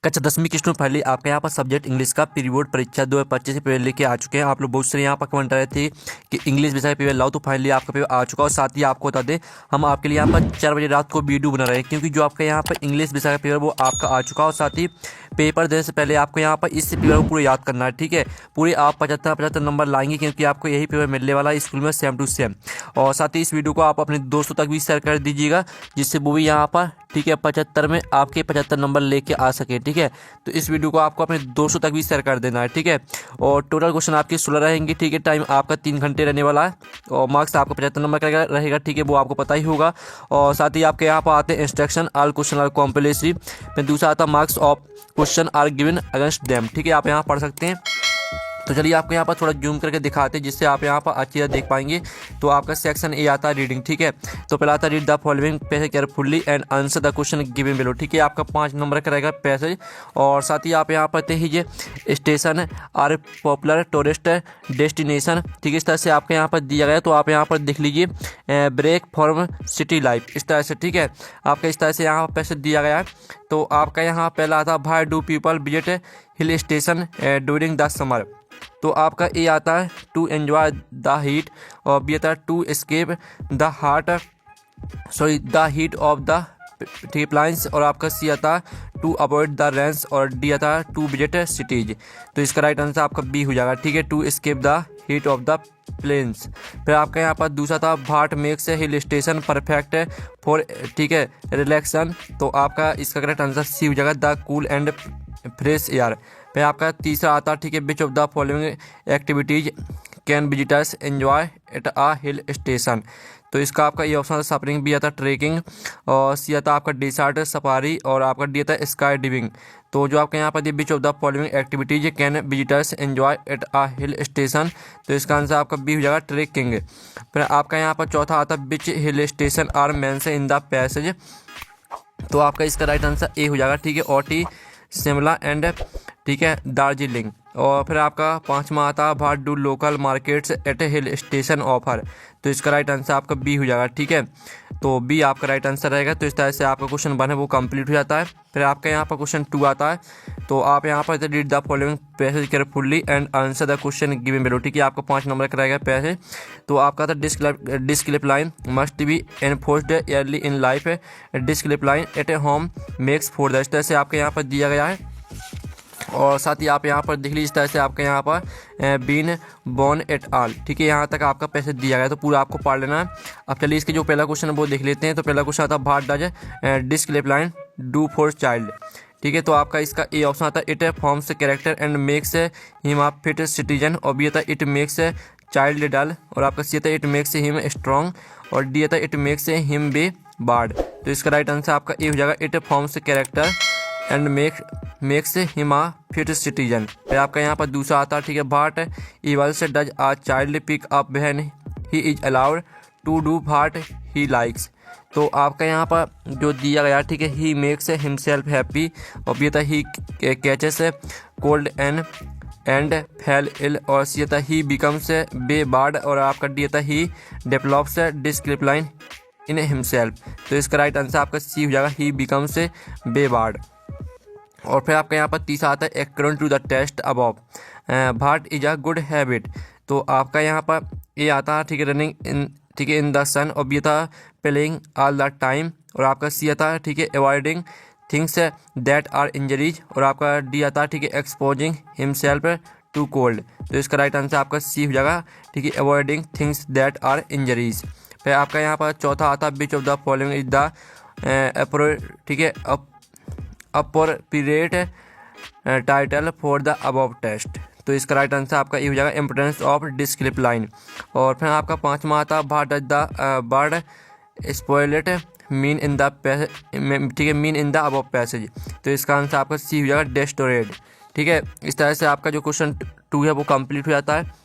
कक्षा 10वीं की स्टूडेंट फाइनली आपके यहाँ पर सब्जेक्ट इंग्लिश का प्री बोर्ड परीक्षा 2025 से पेपर लेके आ चुके हैं। आप लोग बहुत सारे यहाँ पर कमेंट कर रहे थे कि इंग्लिश विषय का पेपर लाओ, तो फाइनली आपका पेपर आ चुका। और साथ ही आपको बता दें, हम आपके लिए यहाँ पर 4 बजे रात को वीडियो बना रहे हैं, क्योंकि जो आपका यहाँ पर इंग्लिश विषय का पेपर वो आपका आ चुका। और साथ ही पेपर देने से पहले आपको यहाँ पर इस पेपर को पूरा याद करना है, ठीक है। पूरे आप 75 नंबर लाएंगे, क्योंकि आपको यही पेपर मिलने वाला है स्कूल में सेम टू सेम। और साथ ही इस वीडियो को आप अपने दोस्तों तक भी शेयर कर दीजिएगा, जिससे वो भी यहाँ पर, ठीक है, 75 में आपके 75 नंबर लेके आ सके, ठीक है। तो इस वीडियो को आपको अपने दोस्तों तक भी शेयर कर देना है, ठीक है। और टोटल क्वेश्चन आपके 16 रहेंगे, ठीक है। टाइम आपका 3 घंटे रहने वाला है और मार्क्स आपका 75 नंबर का रहेगा, ठीक है, वो आपको पता ही होगा। और साथ ही आपके यहाँ पर आते हैं instruction, all question are compulsory. फिर दूसरा आता है marks of question are given against them, ठीक है, आप यहाँ पढ़ सकते हैं। तो चलिए आपको यहाँ पर थोड़ा जूम करके दिखाते हैं, जिससे आप यहाँ पर अच्छी तरह देख पाएंगे। तो आपका सेक्शन ए आता है रीडिंग, ठीक है। तो पहला आता है read the following passage carefully and answer the question given below, ठीक है। आपका 5 नंबर का रहेगा पैसेज। और साथ ही आप यहाँ पर लीजिए station are popular tourist destination, ठीक है, इस तरह से आपके यहाँ पर दिया गया। तो आप यहाँ पर देख लीजिए ब्रेक फॉर्म सिटी लाइफ, इस तरह से, ठीक है। आपका इस तरह से यहाँ पैसेज दिया गया है। तो आपका यहाँ पहला आता है why do people visit hill station during the summer. तो आपका ए आता है टू एंजॉय द हीट, और बी आता है to escape the heat of the plains, और आपका सी आता है टू अवॉइड द रेंस, और डी आता है टू विजिट सिटीज। तो इसका राइट आंसर आपका बी हो जाएगा, ठीक है, to escape the heat of the plains. फिर आपका यहाँ पर दूसरा था what makes hill station perfect for, ठीक है, रिलैक्सन। तो आपका इसका करेक्ट आंसर सी हो जाएगा, the cool and fresh air. फिर आपका तीसरा आता है, ठीक है, which of the following activities can visitors enjoy at a hill station. तो इसका आपका ये ऑप्शन सफरिंग, बी आता ट्रेकिंग, और सी आता आपका डेसर्ट सफारी, और आपका डी आता स्काई डिविंग। तो जो आपका यहाँ पर which of the following activities can visitors enjoy at a hill station. तो इसका आंसर आपका बी हो जाएगा ट्रेकिंग। फिर आपका यहाँ पर चौथा आता है which hill station are mention in the passage. तो आपका इसका राइट आंसर ए हो जाएगा, ठीक है, ओटी शिमला एंड, ठीक है, दार्जिलिंग। और फिर आपका पांचवा आता है what do local markets at hill station offer. तो इसका राइट आंसर आपका बी हो जाएगा, ठीक है। तो बी आपका राइट आंसर रहेगा। तो इस तरह से आपका क्वेश्चन 1 है वो कंप्लीट हो जाता है। फिर आपका यहाँ पर क्वेश्चन 2 आता है। तो आप यहाँ पर read the following passage carefully and answer the question given below, ठीक है, आपका 5 नंबर का रहेगा पैसेज। तो आपका था discipline must be enforced early in life, discipline at a home makes for the, इस तरह से आपके यहाँ पर दिया गया है। और साथ ही आप यहाँ पर देख लीजिए, इस तरह से आपके यहाँ पर बीन बॉर्न एट आल, ठीक है, यहाँ तक आपका पैसेज दिया गया। तो पूरा आपको पढ़ लेना है। अब चलिए इसके जो पहला क्वेश्चन है वो देख लेते हैं। तो पहला क्वेश्चन आता है what does discipline do for child, ठीक है। तो आपका इसका ए ऑप्शन आता है it forms character and makes him a fit citizen, और बी आता है इट मेक्स चाइल्ड डल, और आपका सी आता है इट मेक्स हिम स्ट्रॉन्ग, और डी आता है it makes him be barred. तो इसका राइट आंसर आपका ए हो जाएगा, it forms character and makes him a fit citizen. फिर आपका यहाँ पर दूसरा आता है, ठीक है, what evils does a child pick up when he is allowed to do what he likes. तो आपका यहाँ पर जो दिया गया, ठीक है, ही मेक्स हिमसेल्फ हैप्पी, और बी था he catches cold and fell ill, और सी था ही बिकम्स बे बार्ड, और आपका डी था ही डेवलप्स डिस्क्रिप्लाइन इन हिमसेल्फ। तो इसका राइट आंसर आपका सी हो जाएगा, ही बिकम्स बे बार्ड। और फिर आपका यहाँ पर तीसरा आता है according to the test above what is a good habit. तो आपका यहाँ पर ए आता है, ठीक है, रनिंग इन, ठीक है, इन द सन, और बी था प्लेइंग ऑल द टाइम, और आपका सी आता है, ठीक है, avoiding things that are injuries, और आपका डी आता है, ठीक है, एक्सपोजिंग हिमसेल्फ टू कोल्ड। तो इसका राइट आंसर आपका सी हो जाएगा, ठीक है, avoiding things that are injuries. फिर आपका यहाँ पर चौथा आता है which of the following is the ठीक है appropriate title for the above test. तो इसका राइट आंसर आपका ये हो जाएगा इम्पोर्टेंस ऑफ डिस्क्रिप्लाइन। और फिर आपका पांचवा आता है what does the word spoilt mean in the, ठीक है, mean in the above passage. तो इसका आंसर आपका सी हो जाएगा डेस्टोरेड, ठीक है। इस तरह से आपका जो क्वेश्चन 2 है वो कंप्लीट हो जाता है।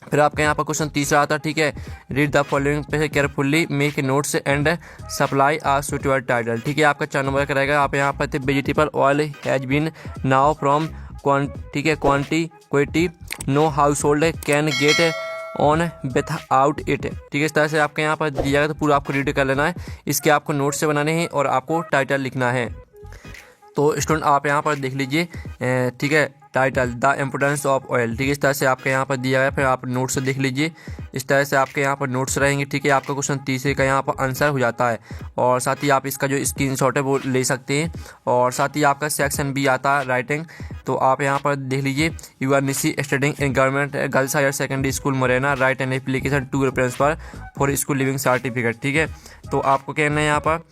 फिर आपका यहाँ पर क्वेश्चन तीसरा आता है, ठीक है, read the following passage carefully make notes and supply a suitable title, ठीक है, आपका 4 नंबर का रहेगा। आप यहाँ पर vegetable oil has been now from, ठीक है, quantity no household can get on without it, ठीक है, इस तरह से आपके यहाँ पर दिया गया। तो पूरा आपको रीड कर लेना है, इसके आपको नोट्स से बनाने हैं और आपको टाइटल लिखना है। तो स्टूडेंट आप यहाँ पर देख लीजिए, ठीक है, title the importance of oil, ठीक है, इस तरह से आपके यहाँ पर दिया गया। फिर आप नोट्स देख लीजिए, इस तरह से आपके यहाँ पर नोट्स रहेंगे, ठीक है। आपका क्वेश्चन 30 का यहाँ पर आंसर हो जाता है, और साथ ही आप इसका जो स्क्रीनशॉट है वो ले सकते हैं। और साथ ही आपका सेक्शन भी आता है राइटिंग, तो आप यहाँ पर देख लीजिए, you are Nishi studying in government girls higher secondary school Morena, write an application to your principal for school leaving certificate, ठीक है। तो आपको कहना है यहाँ पर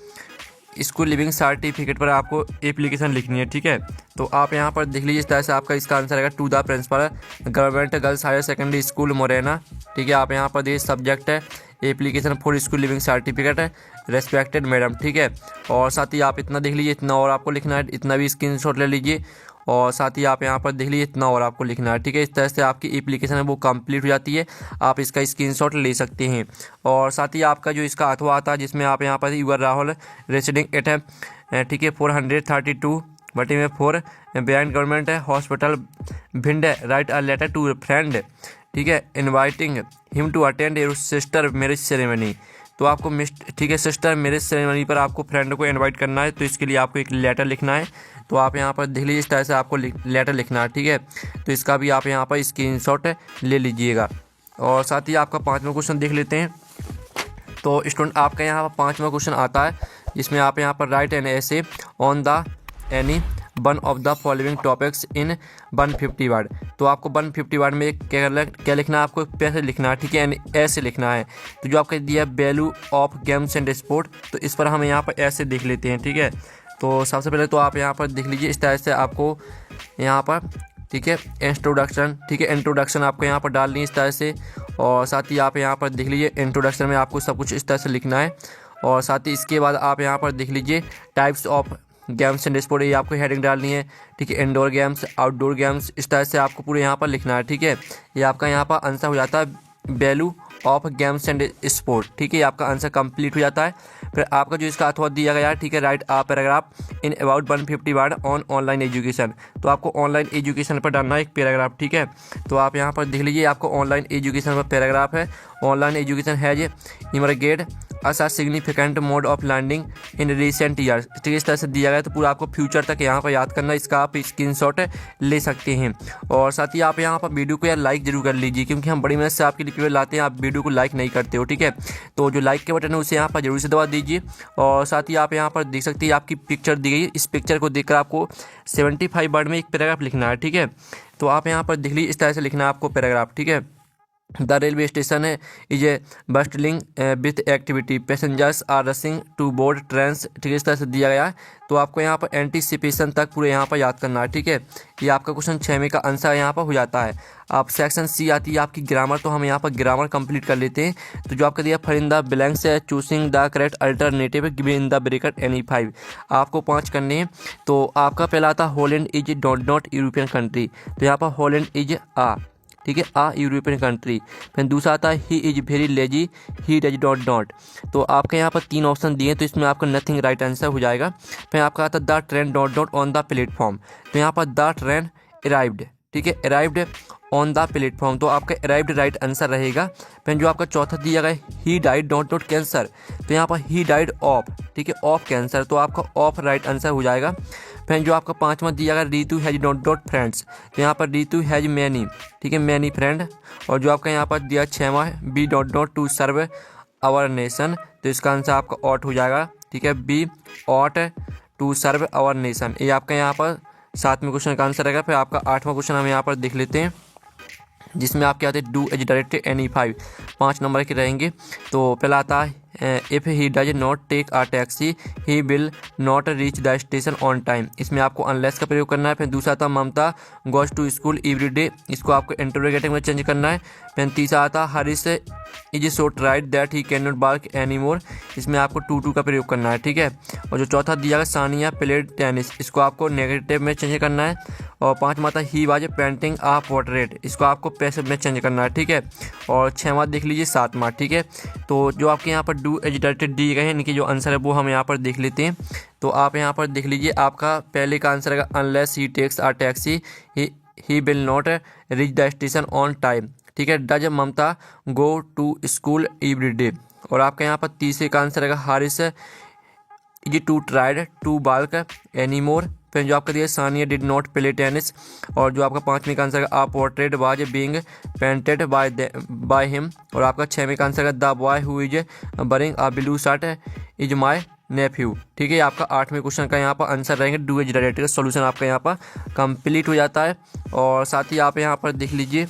स्कूल लिविंग सर्टिफिकेट पर आपको एप्लीकेशन लिखनी है, ठीक है। तो आप यहाँ पर देख लीजिए, इस तरह से आपका इसका आंसर आएगा to the principal government girls higher secondary school Morena, ठीक है। आप यहाँ पर देखिए सब्जेक्ट है application for school leaving certificate है, रेस्पेक्टेड मैडम, ठीक है। और साथ ही आप इतना देख लीजिए, इतना और आपको लिखना है, इतना भी स्क्रीनशॉट ले लीजिए। और साथ ही आप यहाँ पर देख लीजिए, इतना और आपको लिखना है, ठीक है। इस तरह से आपकी एप्लीकेशन है वो कंप्लीट हो जाती है, आप इसका स्क्रीनशॉट ले सकते हैं। और साथ ही आपका जो इसका अथवा आता है, जिसमें आप यहाँ पर यूआर राहुल रेसिडिंग एट है, ठीक है, 432 बटे में 4 बिहाइंड गवर्नमेंट है hospital Bhind, write a letter to friend, ठीक है, inviting him to attend your sister marriage ceremony. तो आपको ठीक है, सिस्टर मैरिज सेरेमनी पर आपको फ्रेंड को इनवाइट करना है, तो इसके लिए आपको एक लेटर लिखना है। तो आप यहाँ पर देख लीजिए, इस तरह से आपको लेटर लिखना है, ठीक है। तो इसका भी आप यहाँ पर स्क्रीनशॉट ले लीजिएगा। और साथ ही आपका 5वां क्वेश्चन देख लेते हैं। तो स्टूडेंट आपका यहाँ पर 5वां क्वेश्चन आता है, जिसमें आप यहाँ पर राइट एन ऐसे on the any one of the following topics in 150 word. तो आपको 150 वर्ड में क्या लिखना है, आपको पैसे लिखना है, ठीक है, ऐसे लिखना है। तो जो आपका दिया value of games and sport, तो इस पर हम यहाँ पर ऐसे देख लेते हैं, ठीक है। तो सबसे पहले तो आप यहाँ पर देख लीजिए, इस तरह से आपको यहाँ पर, ठीक है, इंट्रोडक्शन, ठीक है, इंट्रोडक्शन आपको यहाँ पर डालनी है इस तरह से। और साथ ही आप यहाँ पर देख लीजिए, इंट्रोडक्शन में आपको सब कुछ इस तरह से लिखना है। और साथ ही इसके बाद आप यहाँ पर देख लीजिए types of games and sport, ये आपको हेडिंग डालनी है, ठीक है, इंडोर गेम्स, आउटडोर गेम्स, इस तरह से आपको पूरे यहाँ पर लिखना है, ठीक है। ये आपका यहाँ पर आंसर हो जाता है value of games and sport, ठीक है, आपका आंसर कंप्लीट हो जाता है। फिर आपका जो इसका अथवा दिया गया है, ठीक है, write a paragraph in about 150 word on online education. तो आपको ऑनलाइन एजुकेशन पर डालना है एक पैराग्राफ, ठीक है। तो आप यहाँ पर देख लीजिए, आपको ऑनलाइन एजुकेशन पर पैराग्राफ है, online education has emerged as a significant mode of learning in recent years, ठीक है, इस तरह से दिया गया। तो पूरा आपको फ्यूचर तक यहाँ पर याद करना, इसका आप स्क्रीनशॉट ले सकते हैं। और साथ ही आप यहाँ पर वीडियो को यार लाइक जरूर कर लीजिए, क्योंकि हम बड़ी मेहनत से आपके लिए लाते हैं, आप वीडियो को लाइक नहीं करते हो, ठीक है। तो जो लाइक के बटन है उसे यहाँ पर जरूर से दबा दीजिए। और साथ ही आप यहाँ पर देख सकते हैं, आपकी पिक्चर दी गई है, इस पिक्चर को देखकर आपको 75 वर्ड में एक पैराग्राफ लिखना है, ठीक है। तो आप यहाँ पर देख लीजिए, इस तरह से लिखना है आपको पैराग्राफ, ठीक है। द रेलवे स्टेशन है is a bustling with activity, passengers are rushing to board trains, ठीक है, इस तरह से दिया गया है। तो आपको यहाँ पर एंटीसिपेशन तक पूरे यहाँ पर याद करना है, ठीक है। ये आपका क्वेश्चन 6 का आंसर यहाँ पर हो जाता है। आप सेक्शन सी आती है आपकी ग्रामर, तो हम यहाँ पर ग्रामर कंप्लीट कर लेते हैं। तो जो आपका दिया फिल इन द ब्लैंक्स है, choosing the correct alternative given in the bracket any 5, आपको 5 करने हैं। तो आपका पहला आता Holland is not European country, तो यहाँ पर हॉलैंड इज ठीक है, आ यूरोपियन कंट्री। फिर दूसरा आता है he is very lazy, he does not. तो आपके यहाँ पर 3 ऑप्शन दिए, तो इसमें आपका नथिंग राइट आंसर हो जाएगा। फिर आपका आता है the train dot on the platform, तो यहाँ पर द ट्रेन अराइव्ड, ठीक है, अराइव्ड ऑन द प्लेटफॉर्म, तो आपका अराइव्ड राइट आंसर रहेगा। फिर जो आपका चौथा दिया गया ही डाइड डॉट कैंसर, तो यहाँ पर ही डाइड ऑफ, ठीक है, ऑफ कैंसर, तो आपका ऑफ राइट आंसर हो जाएगा। फिर जो आपका 5वां दिया गया रितु हैज डॉट फ्रेंड्स, तो यहाँ पर रितु हैज मैनी, ठीक है, मैनी फ्रेंड। और जो आपका यहाँ पर दिया 6वां we dot to serve our nation, तो इसका आंसर आपका ऑट हो जाएगा, ठीक है, we ought to serve our nation. ये आपका यहाँ पर 7वें क्वेश्चन का आंसर रहेगा। फिर आपका 8वां क्वेश्चन हम यहाँ पर देख लेते हैं, जिसमें आपके आते हैं do as directed any 5 number के रहेंगे। तो पहला आता है if he does not take a taxi he will not reach the station on time, इसमें आपको अनलेस का प्रयोग करना है। फिर दूसरा आता Mamata goes to school every day, इसको आपको इंटरोगेटिव में चेंज करना है। फिर तीसरा आता Harish is so tired that he can not bark any more, इसमें आपको टू का प्रयोग करना है, ठीक है। और जो चौथा दिया गया सानिया प्लेड टेनिस, इसको आपको नेगेटिव में चेंज करना है। और 5वां था he was painting a portrait, इसको आपको पैसिव में चेंज करना है, ठीक है। और 6वां देख लीजिए 7वां, ठीक है। तो जो आपके यहाँ पर डू एज डायरेक्टेड दिए गए हैं, इनके जो आंसर है वो हम यहाँ पर देख लेते हैं। तो आप यहाँ पर देख लीजिए, आपका पहले का आंसर है unless he takes a taxi he will not reach the station on time, ठीक है। Does Mamata go to school every day. और आपका यहाँ पर तीसरे का आंसर है Haris is too tired to बाल्क एनी मोर, फिर जो आपका दिया Sania did not play tennis, और जो आपका पाँचवीं का आंसर है a portrait was being painted by him, और आपका छठवीं का आंसर है the boy who is wearing a blue shirt is my nephew. ठीक है, आपका 8वें क्वेश्चन का यहाँ पर आंसर रहेंगे डू एज रिलेटेड का सोल्यूशन आपका यहाँ पर कंप्लीट हो जाता है। और साथ ही आप यहाँ पर देख लीजिए,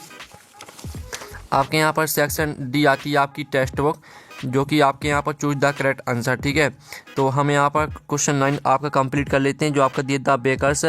आपके यहाँ पर सेक्शन डी आती है आपकी टेक्स्ट बुक, जो कि आपके यहाँ पर चूज द करेक्ट आंसर। ठीक है, तो हम यहाँ पर क्वेश्चन 9 आपका कंप्लीट कर लेते हैं, जो आपका दिया the bakers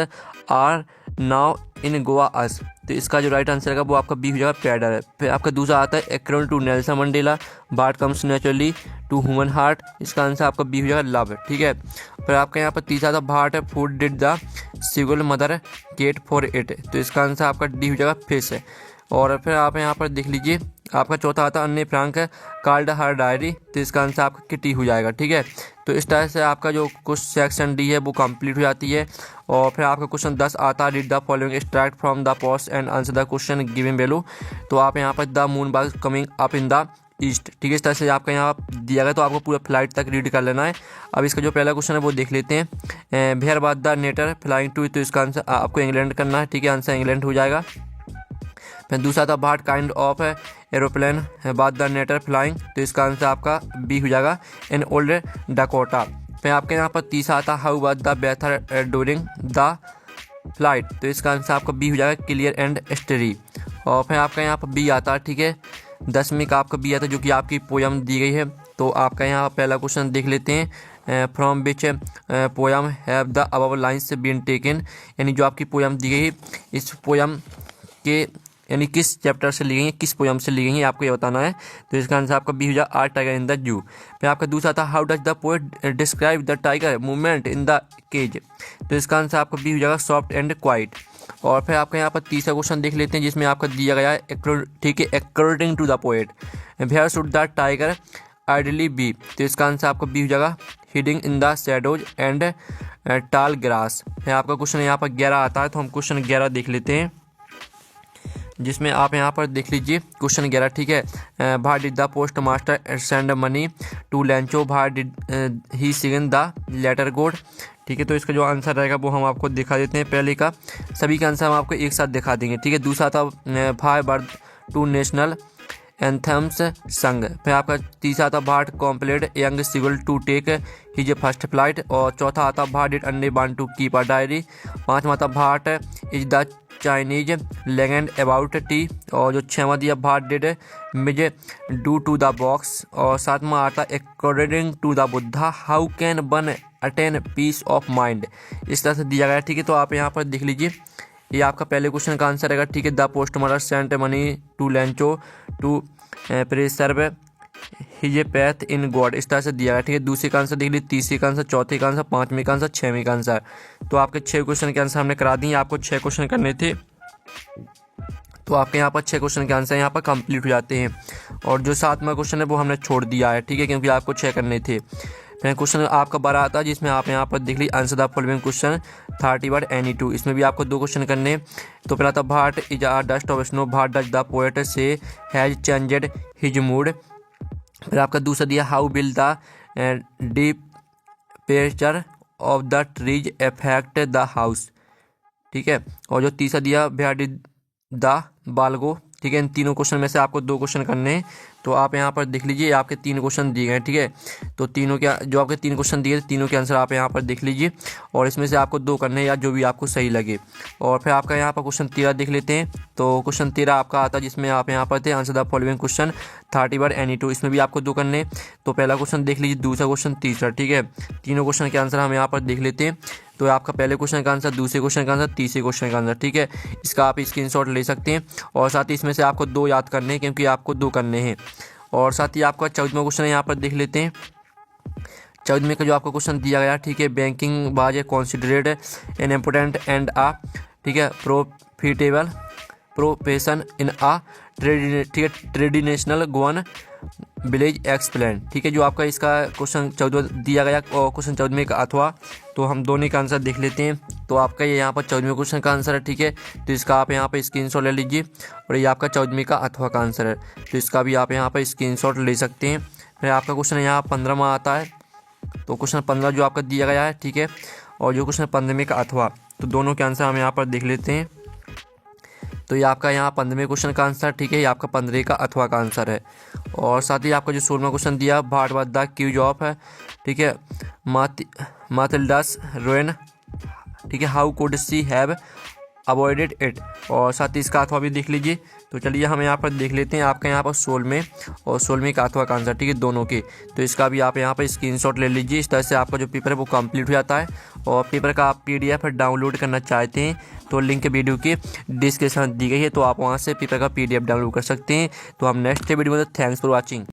are now in Goa as. तो इसका जो राइट आंसर है वो आपका बी हो जाएगा पैडर है। फिर आपका दूसरा आता है अकॉर्डिंग टू नेल्सन मंडेला बार्ट comes naturally to human heart, इसका आंसर आपका बी हो जाएगा लव। ठीक है, फिर आपका यहाँ पर तीसरा था भार्ट है food did the seagull mother get for it, तो इसका आंसर आपका डी हो जाएगा फिश है। और फिर आप यहाँ पर देख लीजिए, आपका चौथा आता अन्य फ्रांक कार्ड हर डायरी, तो इसका आंसर आपका किटी हो जाएगा। ठीक है, तो इस तरह से आपका जो कुछ सेक्शन डी है वो कंप्लीट हो जाती है। और फिर आपका क्वेश्चन 10 आता है read the following extract from the post and answer the question given below, तो आप यहाँ पर the moon bag coming up in the east. ठीक है, इस तरह से आपका यहाँ दिया गया, तो आपको पूरा फ्लाइट तक रीड कर लेना है। अब इसका जो पहला क्वेश्चन है वो देख लेते हैं, भेयर बाद द नेटर फ्लाइंग टू, तो इसका आंसर आपको इंग्लैंड करना है। ठीक है, आंसर इंग्लैंड हो जाएगा। फिर दूसरा था वाट काइंड ऑफ एरोप्लेन बाद द नेटर फ्लाइंग, तो इसका आंसर आपका बी हो जाएगा इन ओल्ड डकोटा। फिर आपके यहाँ पर तीसरा आता how was the weather during the flight, तो इसका आंसर आपका बी हो जाएगा क्लियर एंड स्टेडी। और फिर आपका यहाँ पर बी आता है, ठीक है, 10वीं का आपका बी आता है, जो कि आपकी पोयम दी गई है। तो आपका यहाँ पहला क्वेश्चन देख लेते हैं, from which poem have the above lines been taken, यानी जो आपकी पोयम दी गई है इस पोयम के यानी किस चैप्टर से ली गई है, किस पोयम से ली गई है, आपको ये बताना है। तो इसका आंसर आपका बी हो जाएगा are tiger in the zoo. फिर आपका दूसरा था how does the poet describe the tiger movement in the cage, तो इसका आंसर आपका बी हो जाएगा सॉफ्ट एंड क्वाइट। और फिर आपका यहाँ पर तीसरा क्वेश्चन देख लेते हैं, जिसमें आपका दिया गया है, ठीक है, according to the poet where should the tiger ideally be, तो इसका आंसर आपका बी हो जाएगा hiding in the shadows and tall grass. फिर आपका क्वेश्चन यहाँ पर 11 आता है, तो हम क्वेश्चन 11 देख लेते हैं, जिसमें आप यहाँ पर देख लीजिए क्वेश्चन 11। ठीक है, what did the post master send money to Lencho, what did he sign the letter God. ठीक है, तो इसका जो आंसर रहेगा वो हम आपको दिखा देते हैं। पहले का सभी का आंसर हम आपको एक साथ दिखा देंगे। ठीक है, दूसरा था भाई बर्थ टू नेशनल एंथम्स संग। फिर आपका तीसरा था what compelled young seagull to take his first flight. और चौथा आता भाट डिड अन्य बान टू कीप अ डायरी। पाँचवा था what is the Chinese legend about tea. और जो छठवां दिया what did Mij do to the box. और सातवां आता according to the Buddha how can one attain peace of mind. इस तरह से दिया गया। ठीक है, तो आप यहाँ पर देख लीजिए, ये आपका पहले क्वेश्चन का आंसर रहेगा। ठीक है, the post master sent money to Lencho to preserve his faith in God. इस तरह से दिया गया। ठीक है, दूसरे का आंसर देख लीजिए, तीसरे का आंसर, चौथे का आंसर, पांचवें का आंसर, छठवें का आंसर। तो आपके 6 क्वेश्चन के आंसर हमने करा दिए। आपको 6 क्वेश्चन करने थे, तो आपके यहाँ पर 6 क्वेश्चन के आंसर यहाँ पर कंप्लीट हो जाते हैं। और जो 7वां क्वेश्चन है वो हमने छोड़ दिया है। ठीक है, क्योंकि आपको 6 करने थे। फिर क्वेश्चन आपका 12 आता है, जिसमें आप यहाँ पर देख लीजिए answer the following question 30 word any two. इसमें भी आपको 2 क्वेश्चन करने। तो पहला था what is a dust of snow, what does the poet say has changed his mood. फिर आपका दूसरा दिया how will the departure of the trees affect the house. ठीक है, और जो तीसरा दिया वेयर डिड द बालगो। ठीक है, इन तीनों क्वेश्चन में से आपको 2 क्वेश्चन करने हैं। तो आप यहाँ पर देख लीजिए, आपके 3 क्वेश्चन दिए गए। ठीक है, तो तीनों के जो आपके 3 क्वेश्चन दिए, तीनों के आंसर आप यहाँ पर देख लीजिए, और इसमें से आपको 2 करने हैं, या जो भी आपको सही लगे। और फिर आपका यहाँ पर क्वेश्चन 13 देख लेते हैं। तो क्वेश्चन 13 आपका आता है, जिसमें आप यहाँ पर थे answer the following question 30 word any two. इसमें भी आपको 2 करने। तो पहला क्वेश्चन देख लीजिए, दूसरा क्वेश्चन, तीसरा। ठीक है, तीनों क्वेश्चन के आंसर हम यहाँ पर देख लेते हैं। तो आपका पहले क्वेश्चन का आंसर, दूसरे क्वेश्चन का आंसर, तीसरे क्वेश्चन का आंसर। ठीक है, इसका आप स्क्रीनशॉट ले सकते हैं। और साथ ही इसमें से आपको 2 याद करने हैं, क्योंकि आपको 2 करने हैं। और साथ ही आपका 14वां क्वेश्चन यहाँ पर देख लेते हैं। 14वें का जो आपको क्वेश्चन दिया गया, ठीक है, banking was a considered an important and a, ठीक है, profitable profession in a traditional Goan village explain. ठीक है, जो आपका इसका क्वेश्चन 14 दिया गया, और क्वेश्चन 14 का अथवा, तो हम दोनों का आंसर देख लेते हैं। तो आपका ये यहाँ पर 14वें क्वेश्चन का आंसर है। ठीक है, तो इसका आप यहाँ पर स्क्रीनशॉट ले लीजिए, और ये आपका 14वें का अथवा का आंसर है, तो इसका भी आप यहाँ पर स्क्रीनशॉट ले सकते हैं। फिर आपका क्वेश्चन यहाँ 15वां आता है। तो क्वेश्चन 15 जो आपका दिया गया है, ठीक है, और जो क्वेश्चन 15वें का अथवा, तो दोनों के आंसर हम यहाँ पर देख लेते हैं। तो ये आपका यहाँ 15वें क्वेश्चन का आंसर, ठीक है, ये आपका 15 का अथवा का आंसर है। और साथ ही आपका जो 16वां क्वेश्चन दिया, what was the cause of है, ठीक है, माथिल्डास रुइन, ठीक है, how could she have avoided it, और साथ ही इसका अथवा भी देख लीजिए। तो चलिए हम यहाँ पर देख लेते हैं आपका यहाँ पर 16वें और 16वें का अथवा का आंसर, ठीक है, दोनों के। तो इसका भी आप यहाँ पर स्क्रीनशॉट ले लीजिए। इस तरह से आपका जो पेपर है वो कंप्लीट हो जाता है। और पेपर का आप PDF डाउनलोड करना चाहते हैं तो लिंक वीडियो के डिस्क्रिप्शन दी गई है, तो आप वहाँ से पेपर का PDF डाउनलोड कर सकते हैं। तो हम नेक्स्ट वीडियो में, थैंक्स फॉर वॉचिंग।